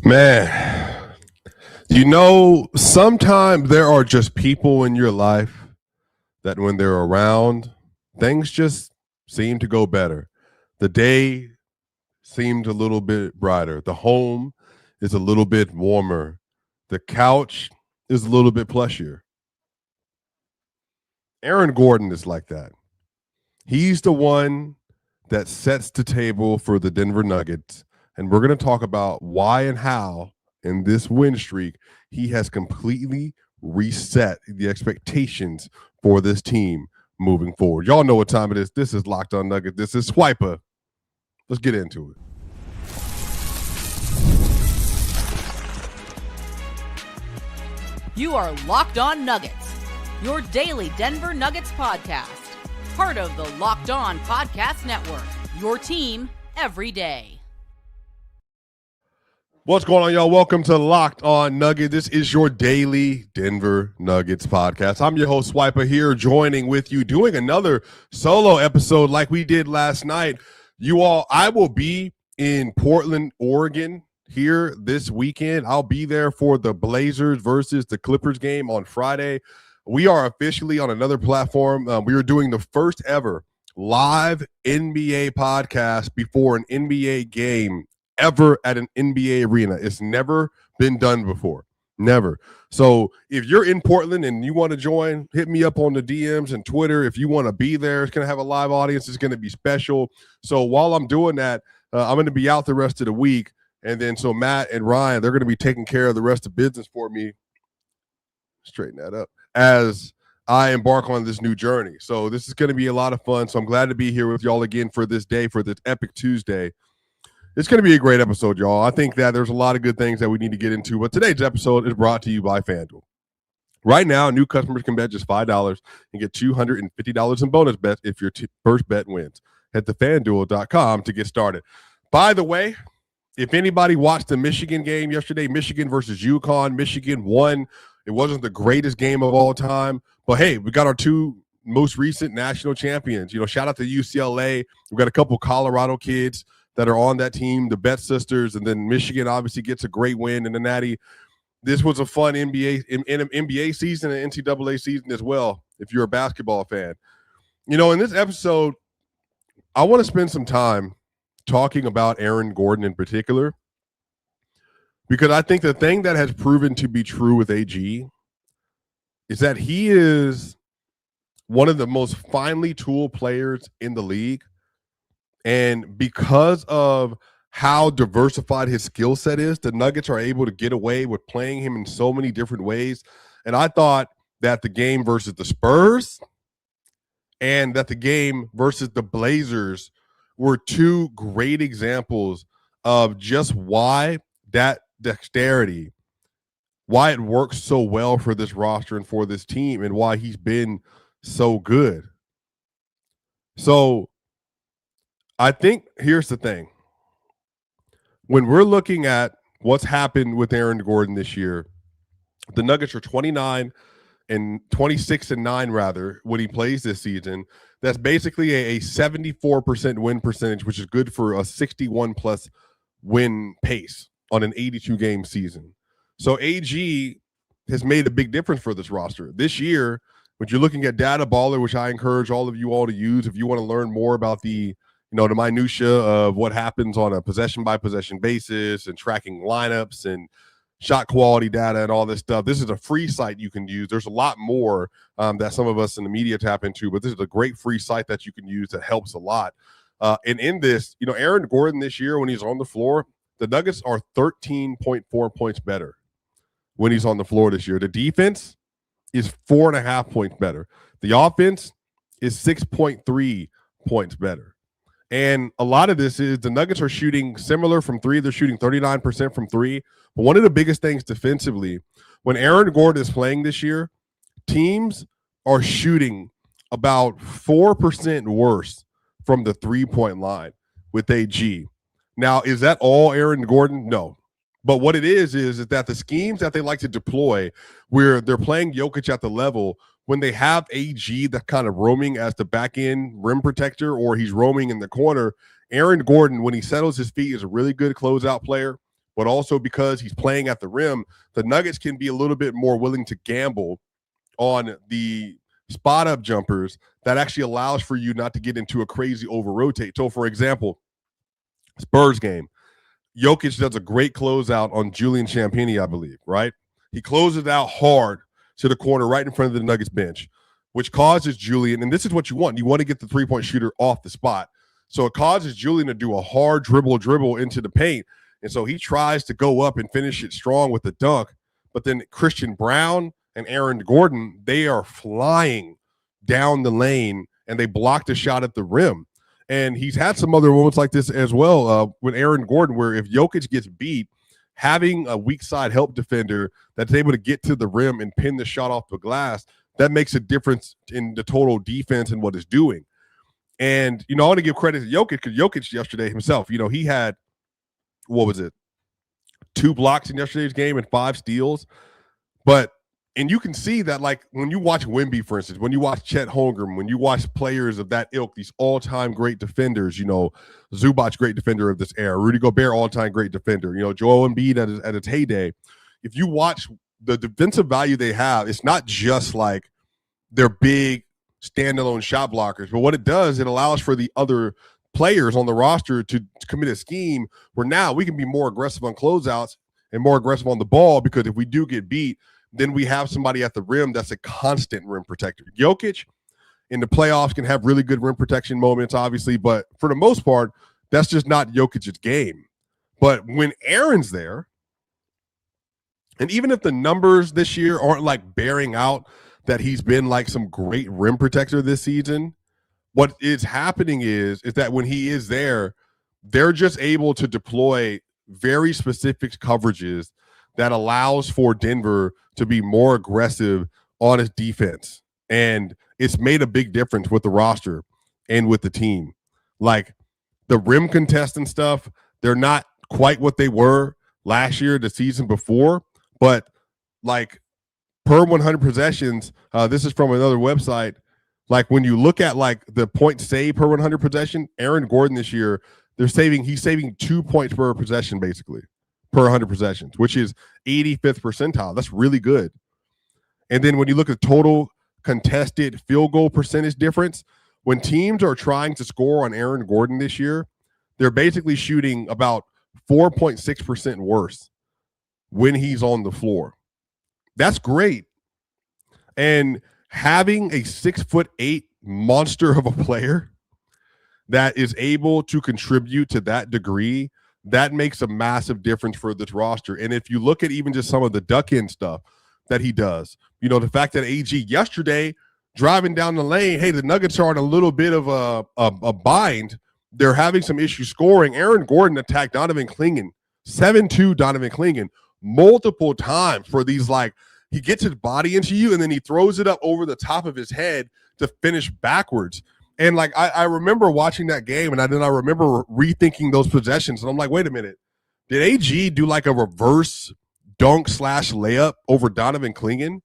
Man, sometimes there are just people in your life that when they're around, things just seem to go better. The day seemed a little bit brighter. The home is a little bit warmer. The couch is a little bit plushier. Aaron Gordon is like that. He's the one that sets the table for the Denver Nuggets. And we're going to talk about why and how in this win streak he has completely reset the expectations for this team moving forward. Y'all know what time it is. This is Locked On Nuggets. This is Swiper. Let's get into it. You are Locked On Nuggets, your daily Denver Nuggets podcast. Part of the Locked On Podcast Network, your team every day. What's going on, y'all? Welcome to Locked On Nuggets. This is your daily Denver Nuggets podcast. I'm your host, Swiper, here joining with you, doing another solo episode like we did last night. You all, I will be in Portland, Oregon here this weekend. I'll be there for the Blazers versus the Clippers game on Friday. We are officially on another platform. We are doing the first ever live NBA podcast before an NBA game ever at an NBA arena. It's never been done before. Never. So if you're in Portland and you want to join, hit me up on the DMs and Twitter. If you want to be there, it's going to have a live audience. It's going to be special. So while I'm doing that, I'm going to be out the rest of the week. And then so Matt and Ryan, they're going to be taking care of the rest of business for me. Straighten that up as I embark on this new journey. So this is going to be a lot of fun. So I'm glad to be here with y'all again for this day, for this Epic Tuesday. It's going to be a great episode, y'all. I think that there's a lot of good things that we need to get into, but today's episode is brought to you by FanDuel. Right now, new customers can bet just $5 and get $250 in bonus bets if your first bet wins. Head to FanDuel.com to get started. By the way, if anybody watched the Michigan game yesterday, Michigan versus UConn, Michigan won. It wasn't the greatest game of all time, but hey, we got our two most recent national champions. Shout out to UCLA. We've got a couple Colorado kids that are on that team, the Bet Sisters, and then Michigan obviously gets a great win in the Natty. This was a fun NBA season and NCAA season as well, if you're a basketball fan. In this episode, I want to spend some time talking about Aaron Gordon in particular, because I think the thing that has proven to be true with AG is that he is one of the most finely tooled players in the league. And because of how diversified his skill set is, the Nuggets are able to get away with playing him in so many different ways. And I thought that the game versus the Spurs and that the game versus the Blazers were two great examples of just why that dexterity, why it works so well for this roster and for this team, and why he's been so good. So I think here's the thing. When we're looking at what's happened with Aaron Gordon this year, the Nuggets are 26-9 rather when he plays this season. That's basically a 74% win percentage, which is good for a 61+ win pace on an 82-game season. So AG has made a big difference for this roster. This year, when you're looking at Data Baller, which I encourage all of you all to use if you want to learn more about the minutia of what happens on a possession-by-possession basis and tracking lineups and shot quality data and all this stuff. This is a free site you can use. There's a lot more that some of us in the media tap into, but this is a great free site that you can use that helps a lot. And in this, Aaron Gordon this year, when he's on the floor, the Nuggets are 13.4 points better when he's on the floor this year. The defense is 4.5 points better. The offense is 6.3 points better. And a lot of this is the Nuggets are shooting similar from three. They're shooting 39% from three. But one of the biggest things defensively, when Aaron Gordon is playing this year, teams are shooting about 4% worse from the three-point line with AG. Now, is that all Aaron Gordon? No. But what it is that the schemes that they like to deploy where they're playing Jokic at the level, when they have AG that kind of roaming as the back end rim protector, or he's roaming in the corner, Aaron Gordon, when he settles his feet, is a really good closeout player. but also because he's playing at the rim, the Nuggets can be a little bit more willing to gamble on the spot up jumpers that actually allows for you not to get into a crazy over rotate. So, for example, Spurs game, Jokic does a great closeout on Julian Champagnie, I believe, right? He closes out hard to the corner right in front of the Nuggets bench, which causes Julian, and this is what you want. You want to get the three-point shooter off the spot. So it causes Julian to do a hard dribble into the paint. And so he tries to go up and finish it strong with the dunk. But then Christian Brown and Aaron Gordon, they are flying down the lane, and they blocked a shot at the rim. And he's had some other moments like this as well with Aaron Gordon, where if Jokic gets beat, having a weak side help defender that's able to get to the rim and pin the shot off the glass, that makes a difference in the total defense and what it's doing. And, I want to give credit to Jokic, because Jokic yesterday himself, he had, 2 blocks in yesterday's game and 5 steals. And you can see that, like, when you watch Wemby, for instance, when you watch Chet Holmgren, when you watch players of that ilk, these all-time great defenders, Zubac, great defender of this era, Rudy Gobert, all-time great defender, Joel Embiid at its heyday. If you watch the defensive value they have, it's not just like they're big standalone shot blockers, but what it does, it allows for the other players on the roster to commit a scheme where now we can be more aggressive on closeouts and more aggressive on the ball, because if we do get beat, then we have somebody at the rim that's a constant rim protector. Jokic in the playoffs can have really good rim protection moments, obviously, but for the most part, that's just not Jokic's game. But when Aaron's there, and even if the numbers this year aren't like bearing out that he's been like some great rim protector this season, what is happening is that when he is there, they're just able to deploy very specific coverages that allows for Denver to be more aggressive on his defense. And it's made a big difference with the roster and with the team. Like the rim contest and stuff, they're not quite what they were last year, the season before, but like per 100 possessions, this is from another website. Like when you look at like the points saved per 100 possession, Aaron Gordon this year, he's saving 2 points per possession, basically, per 100 possessions, which is 85th percentile. That's really good. And then when you look at total contested field goal percentage difference, when teams are trying to score on Aaron Gordon this year, they're basically shooting about 4.6% worse when he's on the floor. That's great. And having a 6'8" monster of a player that is able to contribute to that degree, that makes a massive difference for this roster. And if you look at even just some of the duck-in stuff that he does, the fact that AG yesterday driving down the lane, hey, the Nuggets are in a little bit of a bind. They're having some issues scoring. Aaron Gordon attacked Donovan Clingan, 7-2 Donovan Clingan, multiple times for these, like, he gets his body into you and then he throws it up over the top of his head to finish backwards. And like I remember watching that game, and then I remember rethinking those possessions, and I'm like, wait a minute, did AG do like a reverse dunk / layup over Donovan Clingan?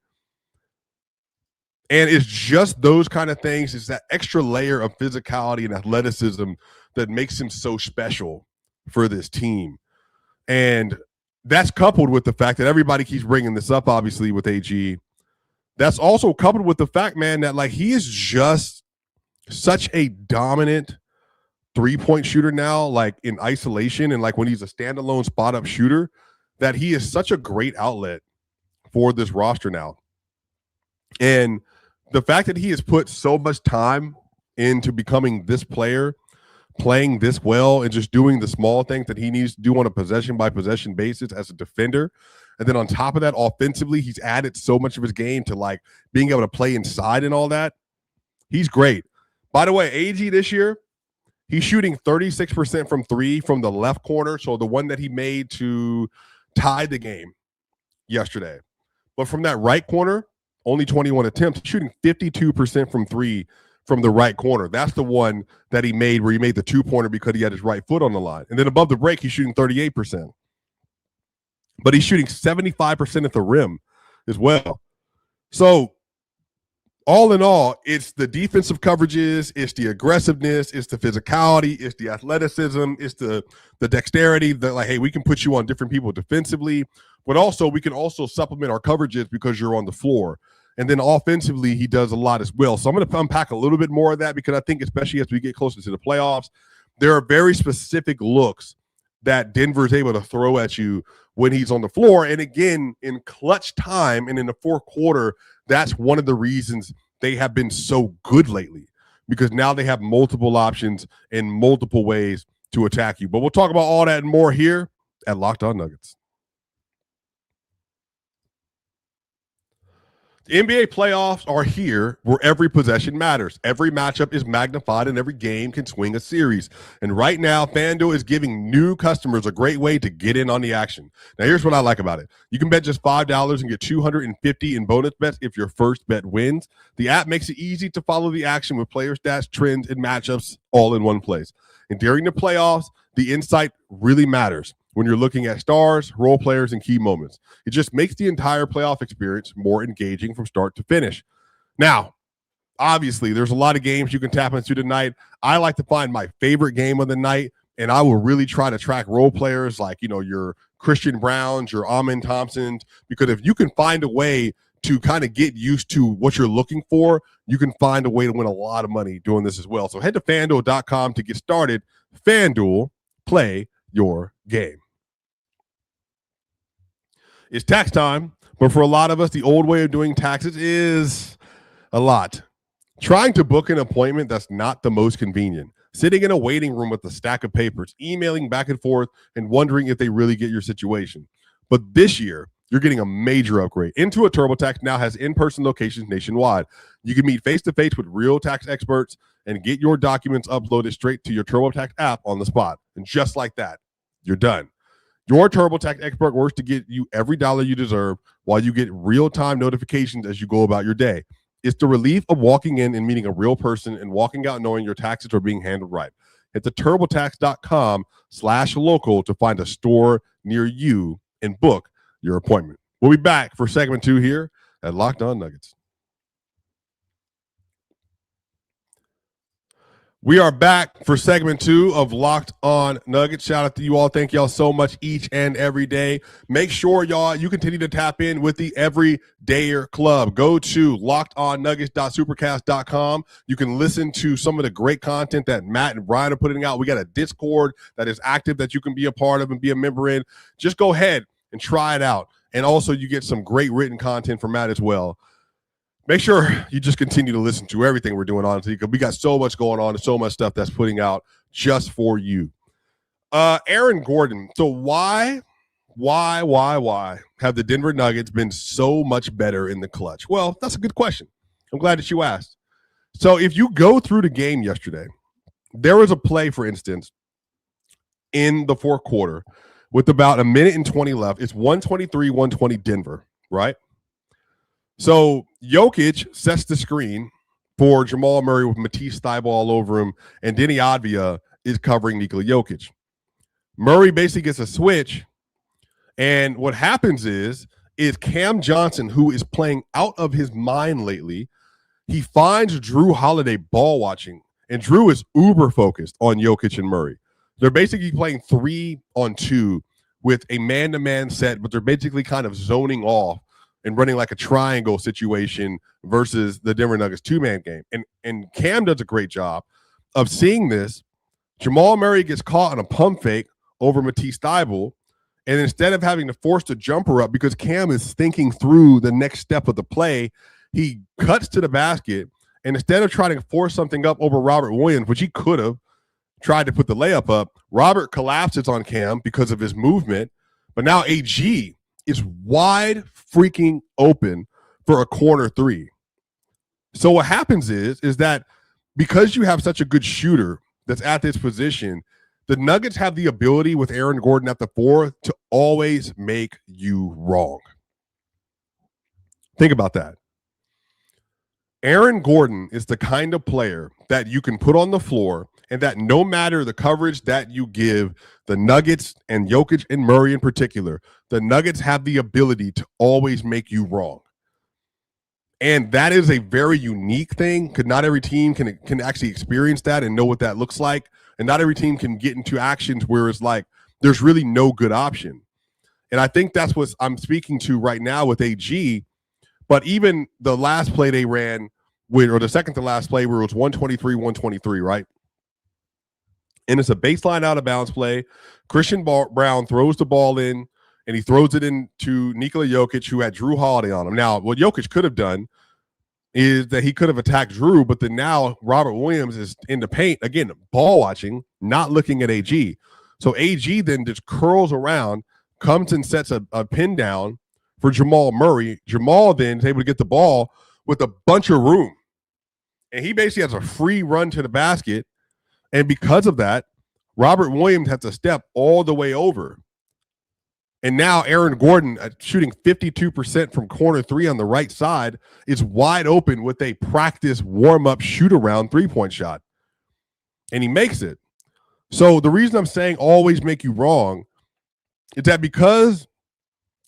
And it's just those kind of things. It's that extra layer of physicality and athleticism that makes him so special for this team. And that's coupled with the fact that everybody keeps bringing this up, obviously, with AG. That's also coupled with the fact, man, that like he is just such a dominant 3-point shooter now, like in isolation and like when he's a standalone spot up shooter, that he is such a great outlet for this roster now. And the fact that he has put so much time into becoming this player, playing this well, and just doing the small things that he needs to do on a possession by possession basis as a defender. And then on top of that, offensively, he's added so much of his game to like being able to play inside and all that. He's great. By the way, AG this year, he's shooting 36% from 3 from the left corner. So the one that he made to tie the game yesterday. But from that right corner, only 21 attempts, shooting 52% from 3 from the right corner. That's the one that he made where he made the 2-pointer because he had his right foot on the line. And then above the break, he's shooting 38%. But he's shooting 75% at the rim as well. So all in all, it's the defensive coverages, it's the aggressiveness, it's the physicality, it's the athleticism, it's the dexterity that, like, hey, we can put you on different people defensively, but also we can also supplement our coverages because you're on the floor. And then offensively, he does a lot as well. So I'm going to unpack a little bit more of that because I think especially as we get closer to the playoffs, there are very specific looks that Denver is able to throw at you when he's on the floor. And again, in clutch time and in the fourth quarter, that's one of the reasons they have been so good lately, because now they have multiple options and multiple ways to attack you. But we'll talk about all that and more here at Locked On Nuggets. The NBA playoffs are here, where every possession matters. Every matchup is magnified and every game can swing a series. And right now, FanDuel is giving new customers a great way to get in on the action. Now, here's what I like about it. You can bet just $5 and get $250 in bonus bets if your first bet wins. The app makes it easy to follow the action with player stats, trends, and matchups all in one place. And during the playoffs, the insight really matters when you're looking at stars, role players, and key moments. It just makes the entire playoff experience more engaging from start to finish. Now, obviously, there's a lot of games you can tap into tonight. I like to find my favorite game of the night, and I will really try to track role players like, your Christian Browns, your Amen Thompsons, because if you can find a way to kind of get used to what you're looking for, you can find a way to win a lot of money doing this as well. So head to FanDuel.com to get started. FanDuel, play your game. It's tax time, but for a lot of us, the old way of doing taxes is a lot. Trying to book an appointment that's not the most convenient. Sitting in a waiting room with a stack of papers, emailing back and forth, and wondering if they really get your situation. But this year, you're getting a major upgrade. Intuit TurboTax now has in-person locations nationwide. You can meet face-to-face with real tax experts and get your documents uploaded straight to your TurboTax app on the spot. And just like that, you're done. Your TurboTax expert works to get you every dollar you deserve while you get real-time notifications as you go about your day. It's the relief of walking in and meeting a real person and walking out knowing your taxes are being handled right. Head to TurboTax.com/local to find a store near you and book your appointment. We'll be back for segment 2 here at Locked On Nuggets. We are back for segment 2 of Locked On Nuggets. Shout out to you all. Thank y'all so much each and every day. Make sure, y'all, you continue to tap in with the Everydayer Club. Go to lockedonnuggets.supercast.com. You can listen to some of the great content that Matt and Brian are putting out. We got a Discord that is active that you can be a part of and be a member in. Just go ahead and try it out. And also, you get some great written content from Matt as well. Make sure you just continue to listen to everything we're doing, honestly, because we got so much going on and so much stuff that's putting out just for you. Aaron Gordon. So why have the Denver Nuggets been so much better in the clutch? Well, that's a good question. I'm glad that you asked. So if you go through the game yesterday, there was a play, for instance, in the fourth quarter with about a minute and 20 left. It's 123-120 Denver, right? So Jokic sets the screen for Jamal Murray with Matisse Thybulle all over him, and Denny Advia is covering Nikola Jokic. Murray basically gets a switch, and what happens is Cam Johnson, who is playing out of his mind lately, he finds Drew Holiday ball watching, and Drew is uber focused on Jokic and Murray. They're basically playing 3-on-2 with a man-to-man set, but they're basically kind of zoning off and running like a triangle situation versus the Denver Nuggets two-man game. And Cam does a great job of seeing this. Jamal Murray gets caught on a pump fake over Matisse Thybulle, and instead of having to force the jumper up because Cam is thinking through the next step of the play, he cuts to the basket, and instead of trying to force something up over Robert Williams, which he could have tried to put the layup up, Robert collapses on Cam because of his movement, but now AG is wide freaking open for a corner three. So what happens is that because you have such a good shooter that's at this position, the Nuggets have the ability with Aaron Gordon at the 4 to always make you wrong. Think about that. Aaron Gordon is the kind of player that you can put on the floor and that no matter the coverage that you give the Nuggets and Jokic and Murray in particular, the Nuggets have the ability to always make you wrong. And that is a very unique thing because not every team can actually experience that and know what that looks like. And not every team can get into actions where it's like there's really no good option. And I think that's what I'm speaking to right now with AG. But even the last play they ran, or the second to last play where it was 123, right? And it's a baseline out of bounds play. Christian Brown throws the ball in, and he throws it into Nikola Jokic, who had Drew Holiday on him. Now, what Jokic could have done is that he could have attacked Drew, but then now Robert Williams is in the paint, again, ball watching, not looking at AG. So AG then just curls around, comes and sets a pin down for Jamal Murray. Jamal then is able to get the ball with a bunch of room. And he basically has a free run to the basket. And because of that, Robert Williams has to step all the way over. And now Aaron Gordon, shooting 52% from corner three on the right side, is wide open with a practice warm-up shoot-around three-point shot. And he makes it. So the reason I'm saying always make you wrong is that because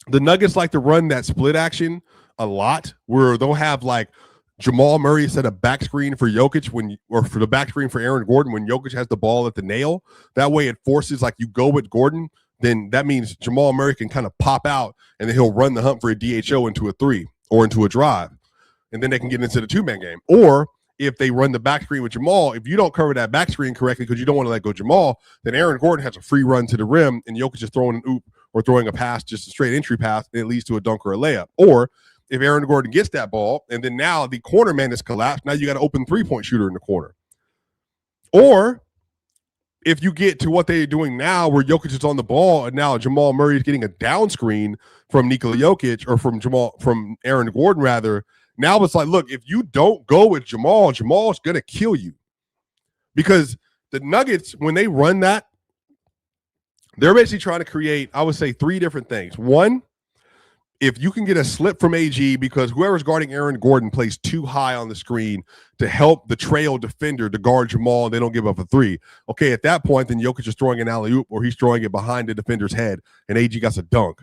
the Nuggets like to run that split action a lot, where they'll have like Jamal Murray set a back screen for Jokic or for the back screen for Aaron Gordon when Jokic has the ball at the nail. That way it forces, like, you go with Gordon, then that means Jamal Murray can kind of pop out and then he'll run the hump for a DHO into a three or into a drive. And then they can get into the two-man game. Or if they run the back screen with Jamal, if you don't cover that back screen correctly because you don't want to let go Jamal, then Aaron Gordon has a free run to the rim and Jokic is throwing an oop or throwing a pass, just a straight entry pass, and it leads to a dunk or a layup. Or if Aaron Gordon gets that ball and then now the corner man is collapsed, now you got an open three-point shooter in the corner. Or if you get to what they're doing now where Jokic is on the ball and now Jamal Murray is getting a down screen from Nikola Jokic or from Aaron Gordon rather, now it's like, look, if you don't go with Jamal, Jamal's going to kill you. Because the Nuggets, when they run that, they're basically trying to create, I would say, three different things. One, if you can get a slip from AG because whoever's guarding Aaron Gordon plays too high on the screen to help the trail defender to guard Jamal and they don't give up a three. Okay, at that point, then Jokic is throwing an alley-oop or he's throwing it behind the defender's head and AG got a dunk.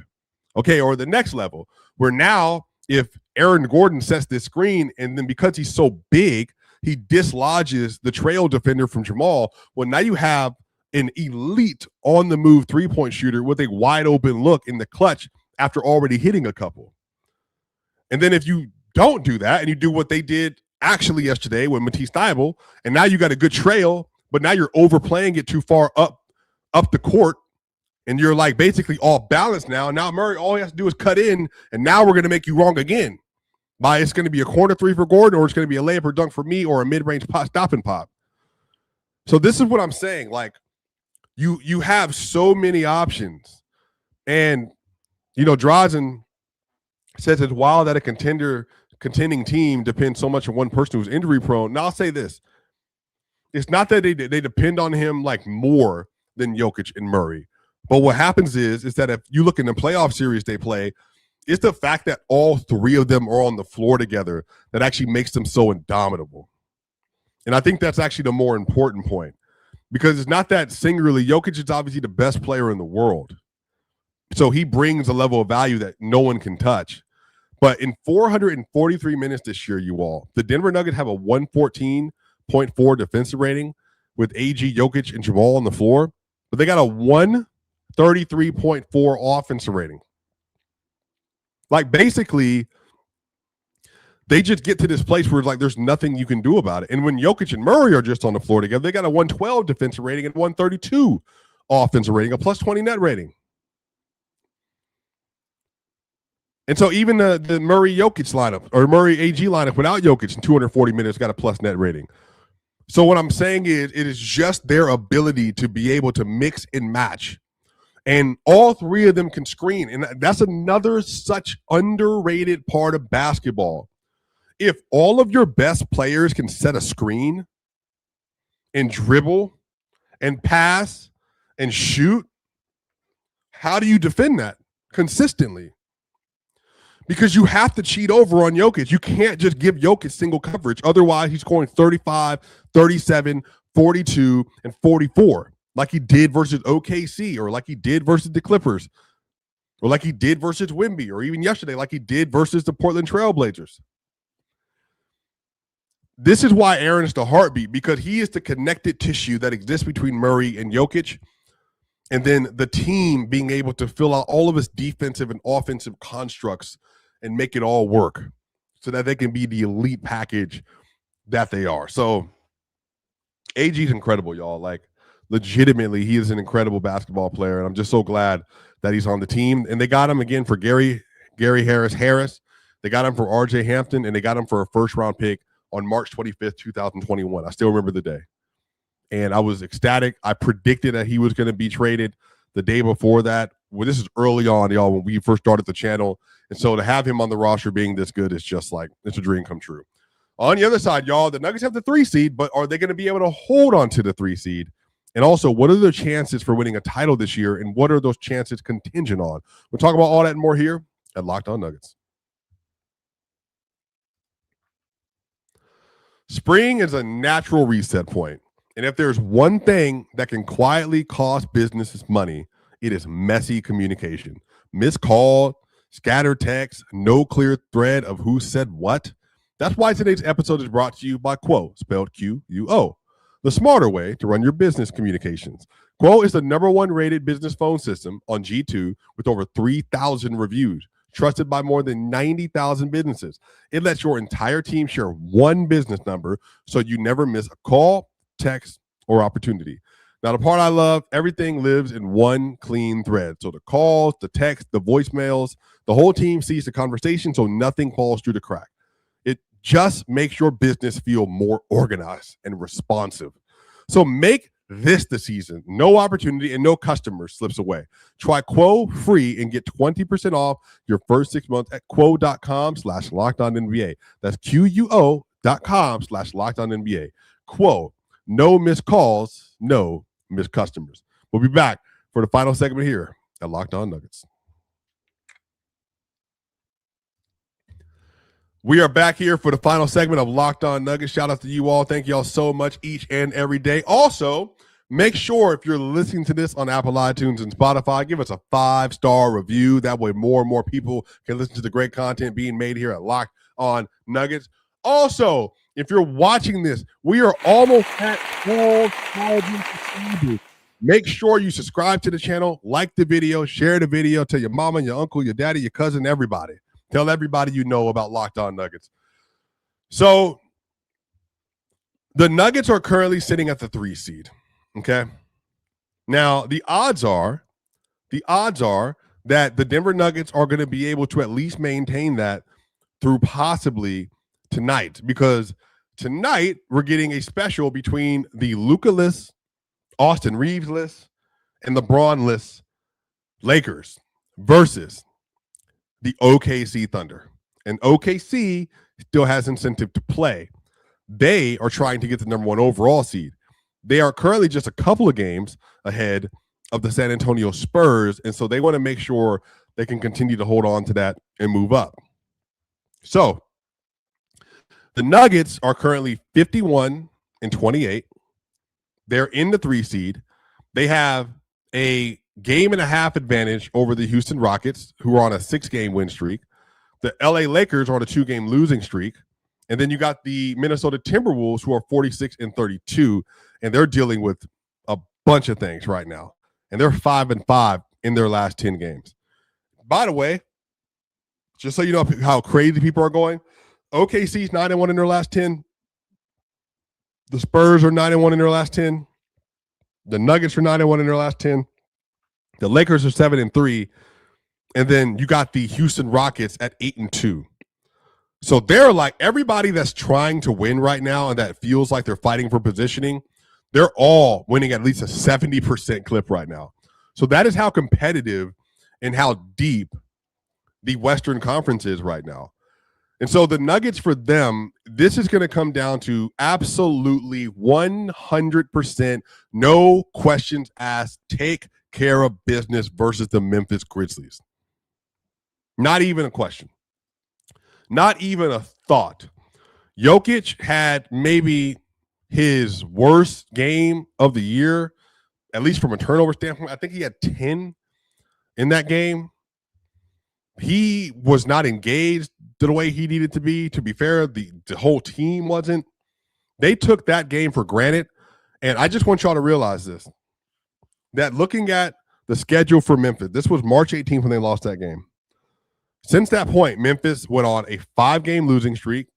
Okay, or the next level where now if Aaron Gordon sets this screen and then because he's so big, he dislodges the trail defender from Jamal. Well, now you have an elite on-the-move three-point shooter with a wide-open look in the clutch after already hitting a couple. And then if you don't do that and you do what they did actually yesterday with Matisse Thybulle, and now you got a good trail, but now you're overplaying it too far up the court, and you're like basically off balance now. Now Murray, all he has to do is cut in, and now we're going to make you wrong again. It's going to be a corner three for Gordon, or it's going to be a layup or dunk for me, or a mid-range stop and pop. So this is what I'm saying. Like, you have so many options. And you know, Drazen says it's wild that a contending team depends so much on one person who's injury prone. Now I'll say this. It's not that they depend on him like more than Jokic and Murray. But what happens is that if you look in the playoff series they play, it's the fact that all three of them are on the floor together that actually makes them so indomitable. And I think that's actually the more important point. Because it's not that singularly, Jokic is obviously the best player in the world. So he brings a level of value that no one can touch. But in 443 minutes this year, you all, the Denver Nuggets have a 114.4 defensive rating with AG, Jokic, and Jamal on the floor. But they got a 133.4 offensive rating. Like, basically, they just get to this place where, like, there's nothing you can do about it. And when Jokic and Murray are just on the floor together, they got a 112 defensive rating and 132 offensive rating, a plus 20 net rating. And so even the Murray-Jokic lineup or Murray-AG lineup without Jokic in 240 minutes got a plus net rating. So what I'm saying is it is just their ability to be able to mix and match. And all three of them can screen. And that's another such underrated part of basketball. If all of your best players can set a screen and dribble and pass and shoot, how do you defend that consistently? Because you have to cheat over on Jokic. You can't just give Jokic single coverage. Otherwise, he's scoring 35, 37, 42, and 44 like he did versus OKC or like he did versus the Clippers or like he did versus Wemby or even yesterday like he did versus the Portland Trail Blazers. This is why Aaron is the heartbeat, because he is the connected tissue that exists between Murray and Jokic. And then the team being able to fill out all of its defensive and offensive constructs and make it all work so that they can be the elite package that they are. So AG is incredible, y'all. Like, legitimately, he is an incredible basketball player. And I'm just so glad that he's on the team. And they got him again for Gary Harris. They got him for RJ Hampton, and they got him for a first-round pick on March 25th, 2021. I still remember the day. And I was ecstatic. I predicted that he was going to be traded the day before that. Well, this is early on, y'all, when we first started the channel. And so to have him on the roster being this good is just like, it's a dream come true. On the other side, y'all, the Nuggets have the 3 seed, but are they going to be able to hold on to the 3 seed? And also, what are their chances for winning a title this year? And what are those chances contingent on? We'll talk about all that and more here at Locked On Nuggets. Spring is a natural reset point. And if there's one thing that can quietly cost businesses money, it is messy communication. Missed call, scattered text, no clear thread of who said what. That's why today's episode is brought to you by Quo, spelled Q-U-O, the smarter way to run your business communications. Quo is the #1 rated business phone system on G2 with over 3,000 reviews, trusted by more than 90,000 businesses. It lets your entire team share one business number so you never miss a call, text, or opportunity. Now, the part I love, everything lives in one clean thread. So the calls, the text, the voicemails, the whole team sees the conversation so nothing falls through the crack. It just makes your business feel more organized and responsive. So make this the season. No opportunity and no customer slips away. Try Quo free and get 20% off your first 6 months at quo.com/LockedOnNBA. That's QUO.com/LockedOnNBA. Quo. No missed calls, no missed customers. We'll be back for the final segment here at Locked On Nuggets. We are back here for the final segment of Locked On Nuggets. Shout out to you all. Thank you all so much each and every day. Also, make sure if you're listening to this on Apple iTunes and Spotify, give us a 5-star review. That way more and more people can listen to the great content being made here at Locked On Nuggets. Also, if you're watching this, we are almost at 12,000 subscribers. Make sure you subscribe to the channel, like the video, share the video, tell your mama, your uncle, your daddy, your cousin, everybody. Tell everybody you know about Locked On Nuggets. So the Nuggets are currently sitting at the 3 seed. Okay. Now the odds are that the Denver Nuggets are going to be able to at least maintain that through possibly tonight, because tonight we're getting a special between the Luka-less, Austin Reeves-less, and LeBron-less Lakers versus the OKC Thunder. And OKC still has incentive to play. They are trying to get the #1 overall seed. They are currently just a couple of games ahead of the San Antonio Spurs, and so they want to make sure they can continue to hold on to that and move up. So the Nuggets are currently 51-28. They're in the 3 seed. They have a game-and-a-half advantage over the Houston Rockets, who are on a 6-game win streak. The LA Lakers are on a 2-game losing streak. And then you got the Minnesota Timberwolves, who are 46-32, and they're dealing with a bunch of things right now. And they're 5-5 in their last 10 games. By the way, just so you know how crazy people are going, OKC's 9-1 in their last 10. The Spurs are 9-1 in their last 10. The Nuggets are 9-1 in their last 10. The Lakers are 7-3. And then you got the Houston Rockets at 8-2. So they're like, everybody that's trying to win right now and that feels like they're fighting for positioning, they're all winning at least a 70% clip right now. So that is how competitive and how deep the Western Conference is right now. And so the Nuggets, for them, this is going to come down to absolutely 100%, no questions asked, take care of business versus the Memphis Grizzlies. Not even a question. Not even a thought. Jokic had maybe his worst game of the year, at least from a turnover standpoint. I think he had 10 in that game. He was not engaged the way he needed to be. To be fair, the whole team wasn't. They took that game for granted. And I just want y'all to realize this, that looking at the schedule for Memphis, this was March 18th when they lost that game. Since that point, Memphis went on a 5-game losing streak.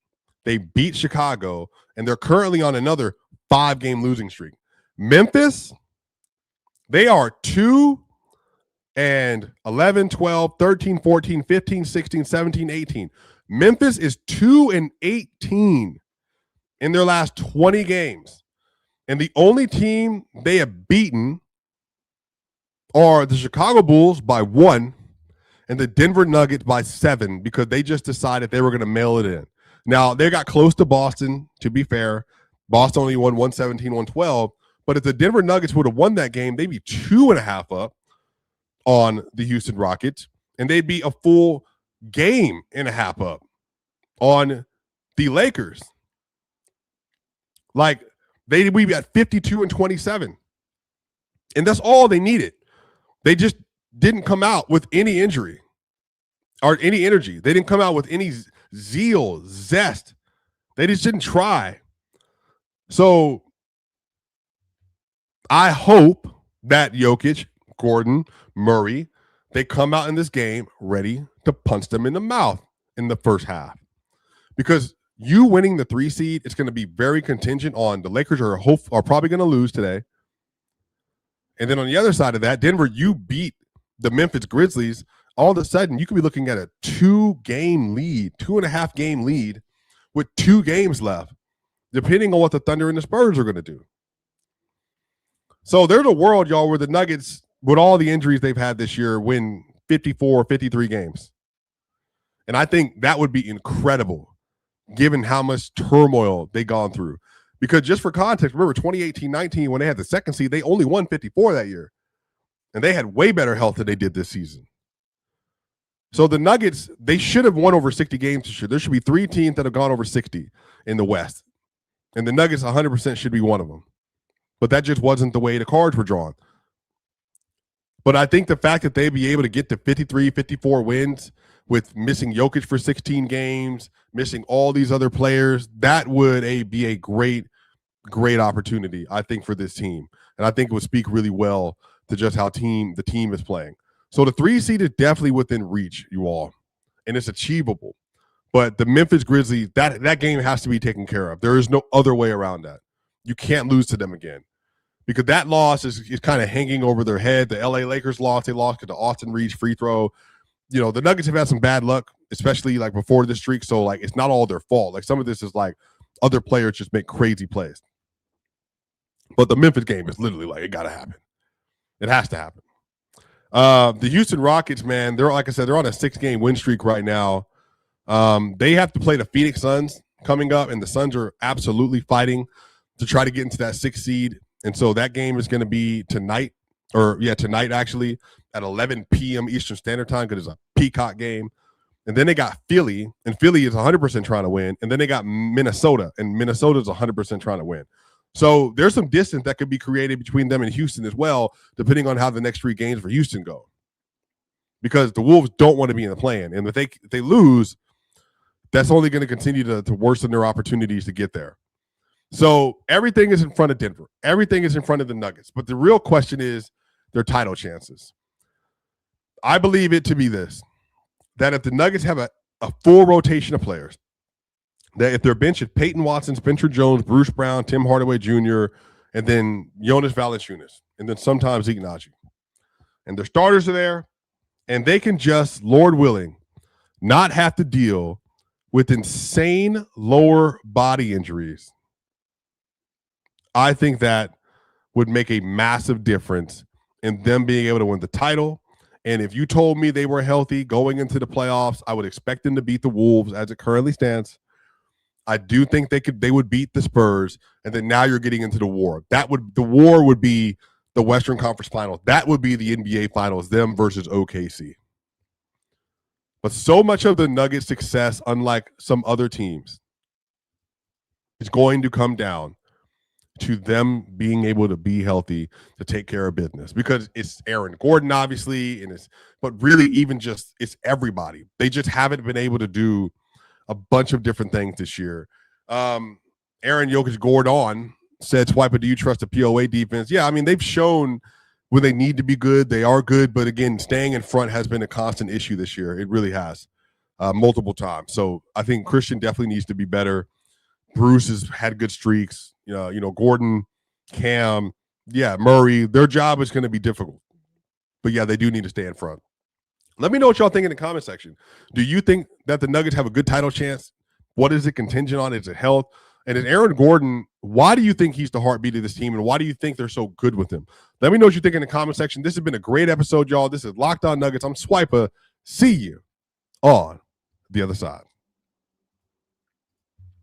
They beat Chicago, and they're currently on another 5-game losing streak. Memphis, they are 2 and 11, 12, 13, 14, 15, 16, 17, 18. Memphis is 2 and 18 in their last 20 games. And the only team they have beaten are the Chicago Bulls by 1 and the Denver Nuggets by 7 because they just decided they were going to mail it in. Now, they got close to Boston, to be fair. Boston only won 117, 112. But if the Denver Nuggets would have won that game, they'd be 2.5 up on the Houston Rockets, and they'd be a full game and a half up on the Lakers. Like, we'd be at 52 and 27. And that's all they needed. They just didn't come out with any injury or any energy. They didn't come out with any zeal, zest. They just didn't try. So I hope that Jokic, Gordon, Murray, they come out in this game ready to punch them in the mouth in the first half. Because you winning the 3 seed, it's going to be very contingent on the Lakers are probably going to lose today. And then on the other side of that, Denver, you beat the Memphis Grizzlies. All of a sudden, you could be looking at a 2-game lead, 2.5 game lead with 2 games left, depending on what the Thunder and the Spurs are going to do. So there's a world, y'all, where the Nuggets, with all the injuries they've had this year, win 54, 53 games. And I think that would be incredible, given how much turmoil they've gone through. Because just for context, remember 2018-19, when they had the 2nd seed, they only won 54 that year. And they had way better health than they did this season. So the Nuggets, they should have won over 60 games this year. There should be 3 teams that have gone over 60 in the West. And the Nuggets 100% should be one of them. But that just wasn't the way the cards were drawn. But I think the fact that they'd be able to get to 53, 54 wins with missing Jokic for 16 games, missing all these other players, that would be a great, great opportunity, I think, for this team. And I think it would speak really well to just how the team is playing. So the 3 seed is definitely within reach, you all, and it's achievable. But the Memphis Grizzlies, that game has to be taken care of. There is no other way around that. You can't lose to them again because that loss is kind of hanging over their head. The LA Lakers lost. They lost because the Austin Reeves free throw. You know, the Nuggets have had some bad luck, especially like before this streak. So like, it's not all their fault. Like some of this is like other players just make crazy plays. But the Memphis game is literally like, it got to happen. It has to happen. The Houston Rockets, man, they're, like I said, they're on a 6-game win streak right now. They have to play the Phoenix Suns coming up, and the Suns are absolutely fighting to try to get into that 6th seed. And so that game is going to be tonight actually at 11 p.m. Eastern Standard Time because it's a Peacock game. And then they got Philly, and Philly is 100% trying to win. And then they got Minnesota, and Minnesota is 100% trying to win. So there's some distance that could be created between them and Houston as well, depending on how the next 3 games for Houston go. Because the Wolves don't want to be in the play-in. And if they lose, that's only going to continue to worsen their opportunities to get there. So everything is in front of Denver. Everything is in front of the Nuggets. But the real question is their title chances. I believe it to be this, that if the Nuggets have a full rotation of players, that if their bench is Peyton Watson, Spencer Jones, Bruce Brown, Tim Hardaway Jr., and then Jonas Valanciunas, and then sometimes Ignacy, and their starters are there, and they can just, Lord willing, not have to deal with insane lower body injuries, I think that would make a massive difference in them being able to win the title. And if you told me they were healthy going into the playoffs, I would expect them to beat the Wolves as it currently stands. I do think they would beat the Spurs, and then now you're getting into the war. The war would be the Western Conference Finals. That would be the NBA Finals, them versus OKC. But so much of the Nuggets' success, unlike some other teams, is going to come down to them being able to be healthy to take care of business. Because it's Aaron Gordon, obviously, but really even just it's everybody. They just haven't been able to do a bunch of different things this year. And Aaron Jokic Gordon said, Swiper, do you trust the POA defense? Yeah, I mean, they've shown when they need to be good, they are good. But again, staying in front has been a constant issue this year. It really has, multiple times. So I think Christian definitely needs to be better. Bruce has had good streaks. Gordon, Cam, Murray. Their job is going to be difficult. But yeah, they do need to stay in front. Let me know what y'all think in the comment section. Do you think that the Nuggets have a good title chance? What is it contingent on? Is it health? And is Aaron Gordon, why do you think he's the heartbeat of this team? And why do you think they're so good with him? Let me know what you think in the comment section. This has been a great episode, y'all. This is Locked On Nuggets. I'm Swiper. See you on the other side.